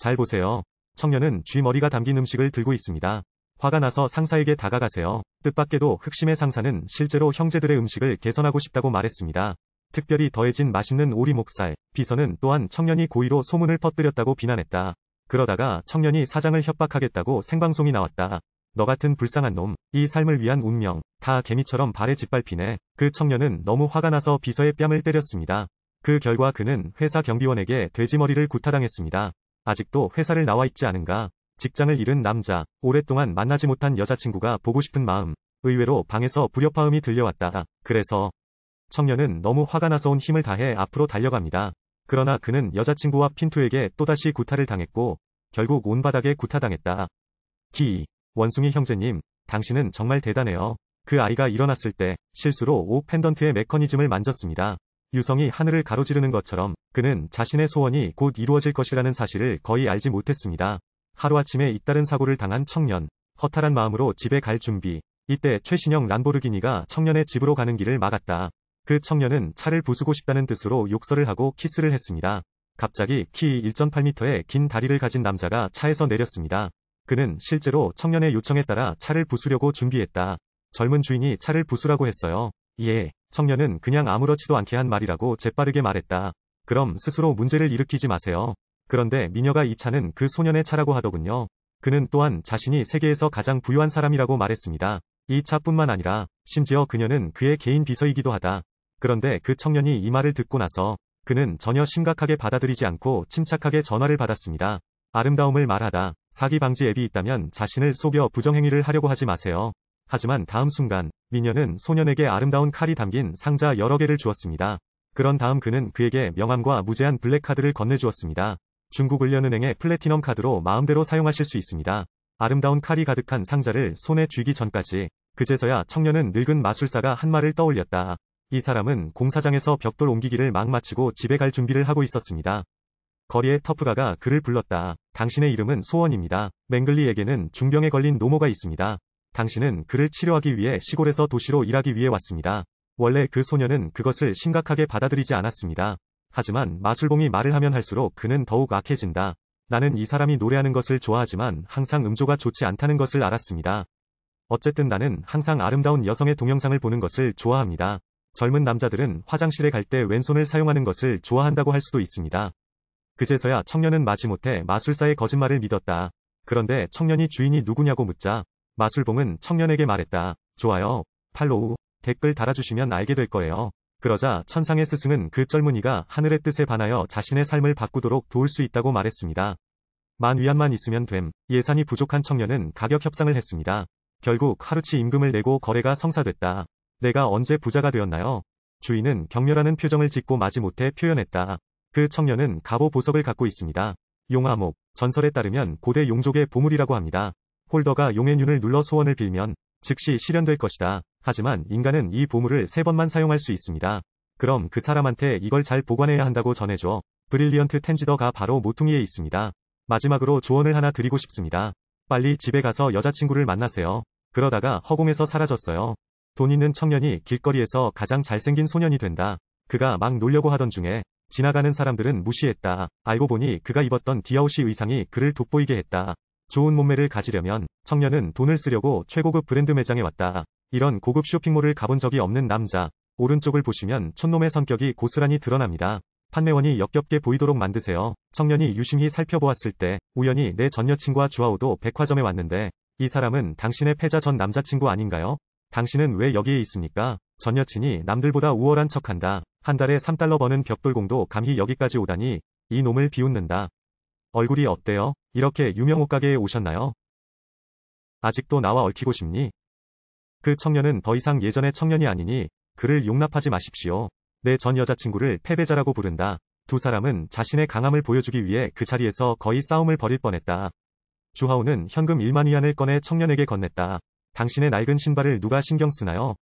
잘 보세요. 청년은 쥐머리가 담긴 음식을 들고 있습니다. 화가 나서 상사에게 다가가세요. 뜻밖에도 흑심의 상사는 실제로 형제들의 음식을 개선하고 싶다고 말했습니다. 특별히 더해진 맛있는 오리 목살. 비서는 또한 청년이 고의로 소문을 퍼뜨렸다고 비난했다. 그러다가 청년이 사장을 협박하겠다고 생방송이 나왔다. 너 같은 불쌍한 놈, 이 삶을 위한 운명, 다 개미처럼 발에 짓밟히네. 그 청년은 너무 화가 나서 비서의 뺨을 때렸습니다. 그 결과 그는 회사 경비원에게 돼지머리를 구타당했습니다. 아직도 회사를 나와 있지 않은가? 직장을 잃은 남자, 오랫동안 만나지 못한 여자친구가 보고 싶은 마음. 의외로 방에서 불협화음이 들려왔다. 그래서 청년은 너무 화가 나서 온 힘을 다해 앞으로 달려갑니다. 그러나 그는 여자친구와 핀투에게 또다시 구타를 당했고 결국 온 바닥에 구타당했다. 원숭이 형제님, 당신은 정말 대단해요. 그 아이가 일어났을 때 실수로 오 펜던트의 메커니즘을 만졌습니다. 유성이 하늘을 가로지르는 것처럼 그는 자신의 소원이 곧 이루어질 것이라는 사실을 거의 알지 못했습니다. 하루아침에 잇따른 사고를 당한 청년, 허탈한 마음으로 집에 갈 준비. 이때 최신형 람보르기니가 청년의 집으로 가는 길을 막았다. 그 청년은 차를 부수고 싶다는 뜻으로 욕설을 하고 키스를 했습니다. 갑자기 키 1.8m의 긴 다리를 가진 남자가 차에서 내렸습니다. 그는 실제로 청년의 요청에 따라 차를 부수려고 준비했다. 젊은 주인이 차를 부수라고 했어요. 예, 청년은 그냥 아무렇지도 않게 한 말이라고 재빠르게 말했다. 그럼 스스로 문제를 일으키지 마세요. 그런데 미녀가 이 차는 그 소년의 차라고 하더군요. 그는 또한 자신이 세계에서 가장 부유한 사람이라고 말했습니다. 이 차뿐만 아니라 심지어 그녀는 그의 개인 비서이기도 하다. 그런데 그 청년이 이 말을 듣고 나서 그는 전혀 심각하게 받아들이지 않고 침착하게 전화를 받았습니다. 아름다움을 말하다. 사기 방지 앱이 있다면 자신을 속여 부정행위를 하려고 하지 마세요. 하지만 다음 순간 미녀는 소년에게 아름다운 칼이 담긴 상자 여러 개를 주었습니다. 그런 다음 그는 그에게 명함과 무제한 블랙카드를 건네주었습니다. 중국은련은행의 플래티넘 카드로 마음대로 사용하실 수 있습니다. 아름다운 칼이 가득한 상자를 손에 쥐기 전까지 그제서야 청년은 늙은 마술사가 한 말을 떠올렸다. 이 사람은 공사장에서 벽돌 옮기기를 막 마치고 집에 갈 준비를 하고 있었습니다. 거리에 터프가가 그를 불렀다. 당신의 이름은 소원입니다. 맹글리에게는 중병에 걸린 노모가 있습니다. 당신은 그를 치료하기 위해 시골에서 도시로 일하기 위해 왔습니다. 원래 그 소년은 그것을 심각하게 받아들이지 않았습니다. 하지만 마술봉이 말을 하면 할수록 그는 더욱 악해진다. 나는 이 사람이 노래하는 것을 좋아하지만 항상 음조가 좋지 않다는 것을 알았습니다. 어쨌든 나는 항상 아름다운 여성의 동영상을 보는 것을 좋아합니다. 젊은 남자들은 화장실에 갈 때 왼손을 사용하는 것을 좋아한다고 할 수도 있습니다. 그제서야 청년은 마지못해 마술사의 거짓말을 믿었다. 그런데 청년이 주인이 누구냐고 묻자 마술봉은 청년에게 말했다. 좋아요. 팔로우, 댓글 달아주시면 알게 될 거예요. 그러자 천상의 스승은 그 젊은이가 하늘의 뜻에 반하여 자신의 삶을 바꾸도록 도울 수 있다고 말했습니다. 10,000위안만 있으면 됨. 예산이 부족한 청년은 가격 협상을 했습니다. 결국 하루치 임금을 내고 거래가 성사됐다. 내가 언제 부자가 되었나요? 주인은 격렬하는 표정을 짓고 마지못해 표현했다. 그 청년은 갑오 보석을 갖고 있습니다. 용화목, 전설에 따르면 고대 용족의 보물이라고 합니다. 홀더가 용의 륜을 눌러 소원을 빌면 즉시 실현될 것이다. 하지만 인간은 이 보물을 3번만 사용할 수 있습니다. 그럼 그 사람한테 이걸 잘 보관해야 한다고 전해줘. 브릴리언트 텐지더가 바로 모퉁이에 있습니다. 마지막으로 조언을 하나 드리고 싶습니다. 빨리 집에 가서 여자친구를 만나세요. 그러다가 허공에서 사라졌어요. 돈 있는 청년이 길거리에서 가장 잘생긴 소년이 된다. 그가 막 놀려고 하던 중에 지나가는 사람들은 무시했다. 알고 보니 그가 입었던 디아오시 의상이 그를 돋보이게 했다. 좋은 몸매를 가지려면 청년은 돈을 쓰려고 최고급 브랜드 매장에 왔다. 이런 고급 쇼핑몰을 가본 적이 없는 남자. 오른쪽을 보시면 촌놈의 성격이 고스란히 드러납니다. 판매원이 역겹게 보이도록 만드세요. 청년이 유심히 살펴보았을 때 우연히 내 전 여친과 주아오도 백화점에 왔는데 이 사람은 당신의 패자 전 남자친구 아닌가요? 당신은 왜 여기에 있습니까? 전 여친이 남들보다 우월한 척한다. 한 달에 3달러 버는 벽돌공도 감히 여기까지 오다니 이 놈을 비웃는다. 얼굴이 어때요? 이렇게 유명 옷가게에 오셨나요? 아직도 나와 얽히고 싶니? 그 청년은 더 이상 예전의 청년이 아니니 그를 용납하지 마십시오. 내 전 여자친구를 패배자라고 부른다. 두 사람은 자신의 강함을 보여주기 위해 그 자리에서 거의 싸움을 벌일 뻔했다. 주하우는 현금 10,000위안을 꺼내 청년에게 건넸다. 당신의 낡은 신발을 누가 신경 쓰나요?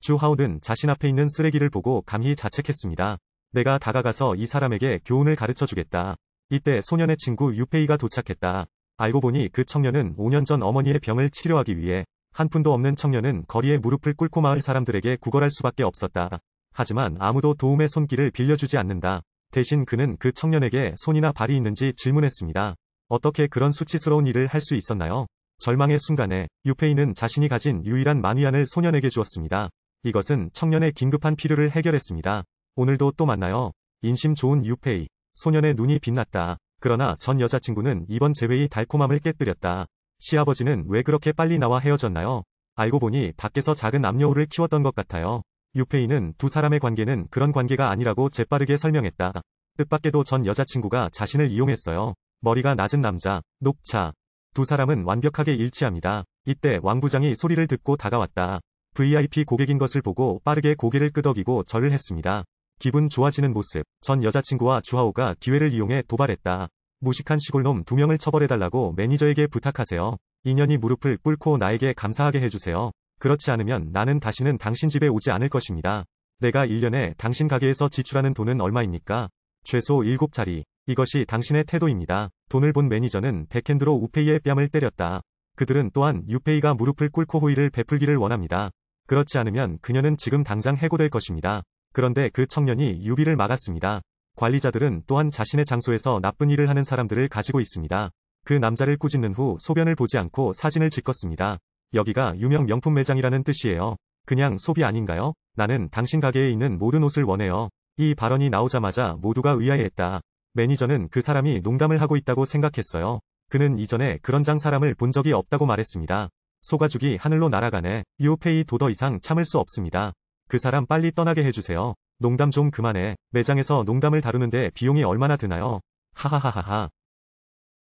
주하우는 자신 앞에 있는 쓰레기를 보고 감히 자책했습니다. 내가 다가가서 이 사람에게 교훈을 가르쳐 주겠다. 이때 소년의 친구 유페이가 도착했다. 알고 보니 그 청년은 5년 전 어머니의 병을 치료하기 위해 한 푼도 없는 청년은 거리에 무릎을 꿇고 마을 사람들에게 구걸할 수밖에 없었다. 하지만 아무도 도움의 손길을 빌려주지 않는다. 대신 그는 그 청년에게 손이나 발이 있는지 질문했습니다. 어떻게 그런 수치스러운 일을 할 수 있었나요? 절망의 순간에 유페이는 자신이 가진 유일한 만위안을 소년에게 주었습니다. 이것은 청년의 긴급한 필요를 해결했습니다. 오늘도 또 만나요. 인심 좋은 유페이. 소년의 눈이 빛났다. 그러나 전 여자친구는 이번 재회의 달콤함을 깨뜨렸다. 시아버지는 왜 그렇게 빨리 나와 헤어졌나요? 알고 보니 밖에서 작은 남여우를 키웠던 것 같아요. 유페이는 두 사람의 관계는 그런 관계가 아니라고 재빠르게 설명했다. 뜻밖에도 전 여자친구가 자신을 이용했어요. 머리가 낮은 남자, 녹차. 두 사람은 완벽하게 일치합니다. 이때 왕 부장이 소리를 듣고 다가왔다. VIP 고객인 것을 보고 빠르게 고개를 끄덕이고 절을 했습니다. 기분 좋아지는 모습. 전 여자친구와 주하오가 기회를 이용해 도발했다. 무식한 시골놈 2명을 처벌해달라고 매니저에게 부탁하세요. 인연이 무릎을 꿇고 나에게 감사하게 해주세요. 그렇지 않으면 나는 다시는 당신 집에 오지 않을 것입니다. 내가 1년에 당신 가게에서 지출하는 돈은 얼마입니까? 최소 7자리. 이것이 당신의 태도입니다. 돈을 본 매니저는 백핸드로 우페이의 뺨을 때렸다. 그들은 또한 유페이가 무릎을 꿇고 호의를 베풀기를 원합니다. 그렇지 않으면 그녀는 지금 당장 해고될 것입니다. 그런데 그 청년이 유비를 막았습니다. 관리자들은 또한 자신의 장소에서 나쁜 일을 하는 사람들을 가지고 있습니다. 그 남자를 꾸짖는 후 소변을 보지 않고 사진을 찍었습니다. 여기가 유명 명품 매장이라는 뜻이에요. 그냥 소비 아닌가요? 나는 당신 가게에 있는 모든 옷을 원해요. 이 발언이 나오자마자 모두가 의아해했다. 매니저는 그 사람이 농담을 하고 있다고 생각했어요. 그는 이전에 그런 장 사람을 본 적이 없다고 말했습니다. 소가죽이 하늘로 날아가네. 유페이 도더 이상 참을 수 없습니다. 그 사람 빨리 떠나게 해주세요. 농담 좀 그만해. 매장에서 농담을 다루는데 비용이 얼마나 드나요? 하하하하하.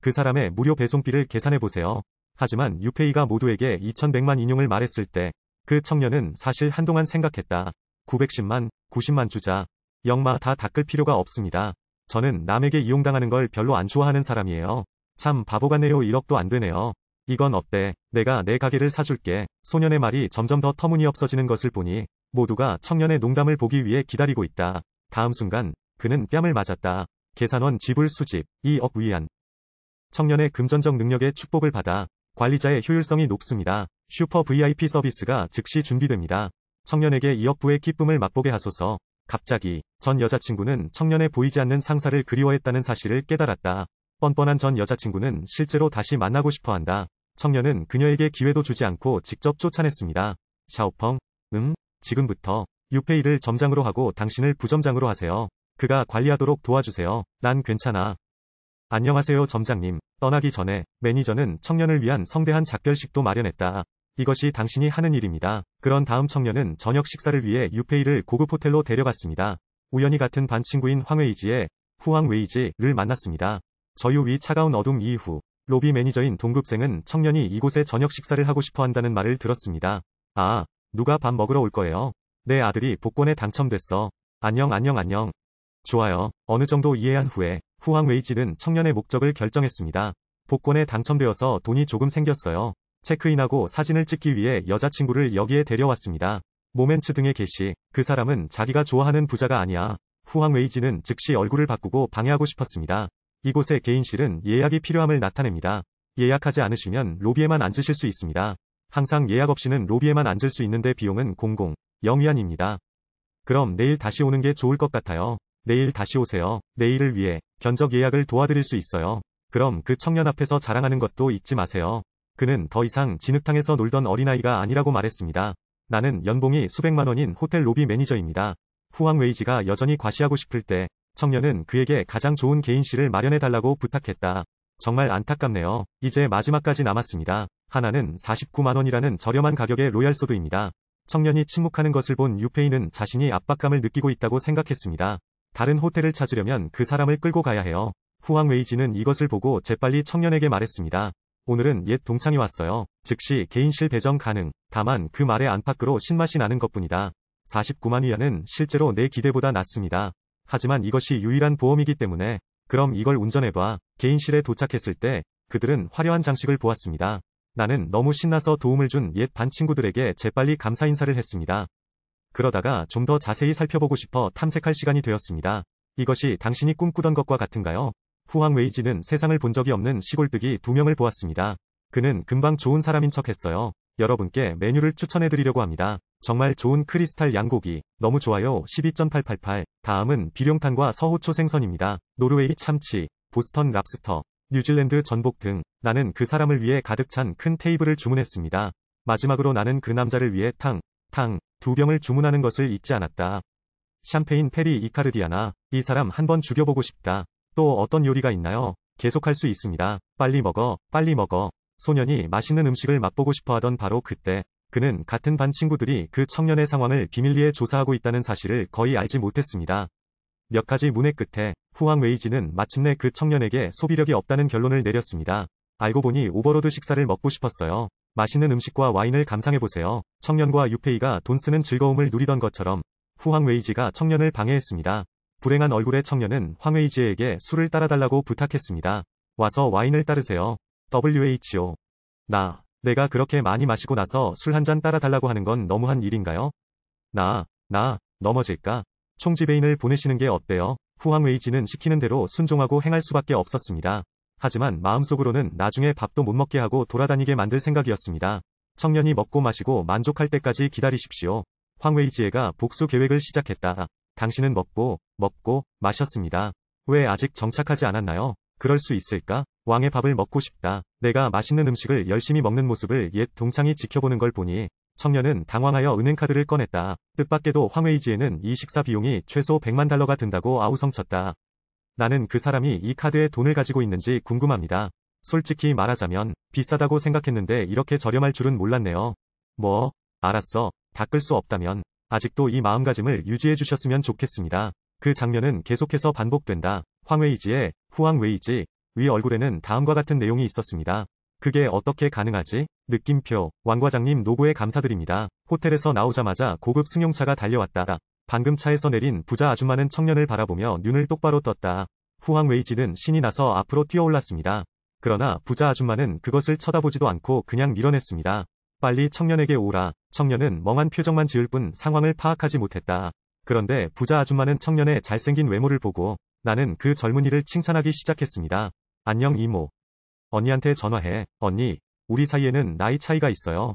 그 사람의 무료 배송비를 계산해보세요. 하지만 유페이가 모두에게 2100만 인용을 말했을 때 그 청년은 사실 한동안 생각했다. 910만, 90만 주자. 영마 다 닦을 필요가 없습니다. 저는 남에게 이용당하는 걸 별로 안 좋아하는 사람이에요. 참 바보 같네요. 1억도 안 되네요. 이건 어때? 내가 내 가게를 사줄게. 소년의 말이 점점 더 터무니없어지는 것을 보니 모두가 청년의 농담을 보기 위해 기다리고 있다. 다음 순간 그는 뺨을 맞았다. 계산원 지불 수집 2억 위안. 청년의 금전적 능력의 축복을 받아 관리자의 효율성이 높습니다. 슈퍼 VIP 서비스가 즉시 준비됩니다. 청년에게 2억 부의 기쁨을 맛보게 하소서. 갑자기 전 여자친구는 청년의 보이지 않는 상사를 그리워했다는 사실을 깨달았다. 뻔뻔한 전 여자친구는 실제로 다시 만나고 싶어한다. 청년은 그녀에게 기회도 주지 않고 직접 쫓아냈습니다. 샤오펑, 지금부터 유페이를 점장으로 하고 당신을 부점장으로 하세요. 그가 관리하도록 도와주세요. 난 괜찮아. 안녕하세요 점장님. 떠나기 전에 매니저는 청년을 위한 성대한 작별식도 마련했다. 이것이 당신이 하는 일입니다. 그런 다음 청년은 저녁 식사를 위해 유페이를 고급 호텔로 데려갔습니다. 우연히 같은 반 친구인 황웨이지의 후황웨이지를 만났습니다. 저유 위 차가운 어둠 이후 로비 매니저인 동급생은 청년이 이곳에 저녁 식사를 하고 싶어 한다는 말을 들었습니다. 아, 누가 밥 먹으러 올 거예요? 내 아들이 복권에 당첨됐어. 안녕. 좋아요. 어느 정도 이해한 후에 후황웨이지는 청년의 목적을 결정했습니다. 복권에 당첨되어서 돈이 조금 생겼어요. 체크인하고 사진을 찍기 위해 여자친구를 여기에 데려왔습니다. 모멘츠 등의 게시. 그 사람은 자기가 좋아하는 부자가 아니야. 후황웨이지는 즉시 얼굴을 바꾸고 방해하고 싶었습니다. 이곳의 개인실은 예약이 필요함을 나타냅니다. 예약하지 않으시면 로비에만 앉으실 수 있습니다. 항상 예약 없이는 로비에만 앉을 수 있는데 비용은 0위안입니다. 그럼 내일 다시 오는 게 좋을 것 같아요. 내일 다시 오세요. 내일을 위해 견적 예약을 도와드릴 수 있어요. 그럼 그 청년 앞에서 자랑하는 것도 잊지 마세요. 그는 더 이상 진흙탕에서 놀던 어린아이가 아니라고 말했습니다. 나는 연봉이 수백만 원인 호텔 로비 매니저입니다. 후황웨이지가 여전히 과시하고 싶을 때 청년은 그에게 가장 좋은 개인실을 마련해달라고 부탁했다. 정말 안타깝네요. 이제 마지막까지 남았습니다. 하나는 49만 원이라는 저렴한 가격의 로얄소드입니다. 청년이 침묵하는 것을 본 유페이는 자신이 압박감을 느끼고 있다고 생각했습니다. 다른 호텔을 찾으려면 그 사람을 끌고 가야 해요. 후황웨이지는 이것을 보고 재빨리 청년에게 말했습니다. 오늘은 옛 동창이 왔어요. 즉시 개인실 배정 가능. 다만 그 말의 안팎으로 신맛이 나는 것뿐이다. 49만 위안은 실제로 내 기대보다 낮습니다. 하지만 이것이 유일한 보험이기 때문에 그럼 이걸 운전해봐. 개인실에 도착했을 때 그들은 화려한 장식을 보았습니다. 나는 너무 신나서 도움을 준 옛 반 친구들에게 재빨리 감사 인사를 했습니다. 그러다가 좀 더 자세히 살펴보고 싶어 탐색할 시간이 되었습니다. 이것이 당신이 꿈꾸던 것과 같은가요? 후황웨이지는 세상을 본 적이 없는 시골뜨기 2명을 보았습니다. 그는 금방 좋은 사람인 척 했어요. 여러분께 메뉴를 추천해드리려고 합니다. 정말 좋은 크리스탈 양고기. 너무 좋아요. 12.888. 다음은 비룡탄과 서호초 생선입니다. 노르웨이 참치, 보스턴 랍스터, 뉴질랜드 전복 등. 나는 그 사람을 위해 가득 찬 큰 테이블을 주문했습니다. 마지막으로 나는 그 남자를 위해 탕, 2병을 주문하는 것을 잊지 않았다. 샴페인 페리 이카르디아나. 이 사람 한번 죽여보고 싶다. 또 어떤 요리가 있나요? 계속할 수 있습니다. 빨리 먹어, 빨리 먹어. 소년이 맛있는 음식을 맛보고 싶어 하던 바로 그때, 그는 같은 반 친구들이 그 청년의 상황을 비밀리에 조사하고 있다는 사실을 거의 알지 못했습니다. 몇 가지 문의 끝에, 후황 웨이지는 마침내 그 청년에게 소비력이 없다는 결론을 내렸습니다. 알고 보니 오버로드 식사를 먹고 싶었어요. 맛있는 음식과 와인을 감상해보세요. 청년과 유페이가 돈 쓰는 즐거움을 누리던 것처럼, 후황 웨이지가 청년을 방해했습니다. 불행한 얼굴의 청년은 황 웨이지에게 술을 따라달라고 부탁했습니다. 와서 와인을 따르세요. WHO. 내가 그렇게 많이 마시고 나서 술 한 잔 따라달라고 하는 건 너무한 일인가요? 넘어질까? 총지배인을 보내시는 게 어때요? 후황 웨이지는 시키는 대로 순종하고 행할 수밖에 없었습니다. 하지만 마음속으로는 나중에 밥도 못 먹게 하고 돌아다니게 만들 생각이었습니다. 청년이 먹고 마시고 만족할 때까지 기다리십시오. 황 웨이지가 복수 계획을 시작했다. 당신은 먹고 마셨습니다. 왜 아직 정착하지 않았나요? 그럴 수 있을까? 왕의 밥을 먹고 싶다. 내가 맛있는 음식을 열심히 먹는 모습을 옛 동창이 지켜보는 걸 보니 청년은 당황하여 은행카드를 꺼냈다. 뜻밖에도 황 웨이지에는 이 식사 비용이 최소 100만 달러가 든다고 아우성쳤다. 나는 그 사람이 이 카드에 돈을 가지고 있는지 궁금합니다. 솔직히 말하자면 비싸다고 생각했는데 이렇게 저렴할 줄은 몰랐네요. 알았어. 닦을 수 없다면 아직도 이 마음가짐을 유지해 주셨으면 좋겠습니다. 그 장면은 계속해서 반복된다. 황 웨이지의 후황 웨이지 위 얼굴에는 다음과 같은 내용이 있었습니다. 그게 어떻게 가능하지? 느낌표. 왕 과장님 노고에 감사드립니다. 호텔에서 나오자마자 고급 승용차가 달려왔다. 방금 차에서 내린 부자 아줌마는 청년을 바라보며 눈을 똑바로 떴다. 후황 웨이지는 신이 나서 앞으로 뛰어올랐습니다. 그러나 부자 아줌마는 그것을 쳐다보지도 않고 그냥 밀어냈습니다. 빨리 청년에게 오라. 청년은 멍한 표정만 지을 뿐 상황을 파악하지 못했다. 그런데 부자 아줌마는 청년의 잘생긴 외모를 보고 나는 그 젊은이를 칭찬하기 시작했습니다. 안녕 이모. 언니한테 전화해. 언니, 우리 사이에는 나이 차이가 있어요.